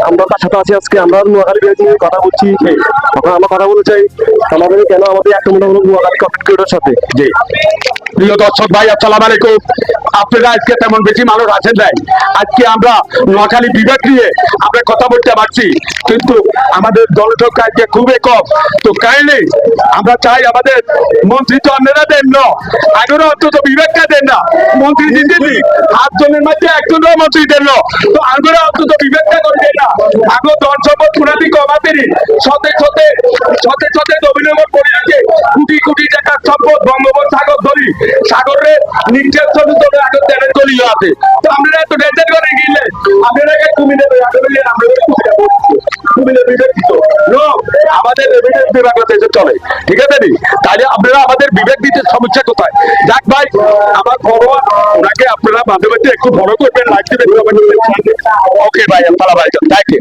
আমরা তার সাথে আছি আজকে। আমরা নোয়াখালী বিভাগ নিয়ে কথা বলছি। এখন আমরা কথা বলতে চাই আমাদের কেন আমাদের একটা মনে হলো নোয়াখালী কমিউনিটি ক্রিয়েটর সাথে। জি প্রিয় দর্শক ভাই, আসসালামু আলাইকুম। আপনারা আজকে তেমন বেশি মানুষ আছেন নাই। আজকে আমরা নোয়াখালী বিভাগ নিয়ে আমরা কথা বলতে পারছি, কিন্তু আমাদের জনসংখ্যা আজকে খুবই কম। তো কাইন্ডলি আমরা চাই আমাদের মন্ত্রী তো আপনারা দেন না, আগেরও অন্তত বিভাগটা দেন না। মন্ত্রী দিদি 8 জনের মধ্যে একজনও মন্ত্রী দেন না, তো আগেরও অন্তত বিভাগটা করে দেন না। আগে ধন সম্পদ পুরাদি কমাতেনি শতে শতে শতে শতে নবীনগর পরিবেশে কোটি কোটি টাকার সম্পদ বঙ্গোপসাগর ধরি সাগরে নির্যাতন ধরে আগে তেলের তলিয়ে আছে। তো আপনারা এত টেনশন করে গেলে আপনারা কুমিরে আমরা কুমিরে বিবেচিত আমাদের রেভিনিউ বিভাগ দেশে চলে, ঠিক আছে নি? তাহলে আপনারা আমাদের বিবেক দিতে সমস্যা কোথায়? যাক ভাই, আমার ফরওয়ার্ড ওনাকে আপনারা মাঝে মাঝে একটু বড় করবেন, লাইক দিবেন। ওকে ভাই, আসসালামু আলাইকুম। Thank you.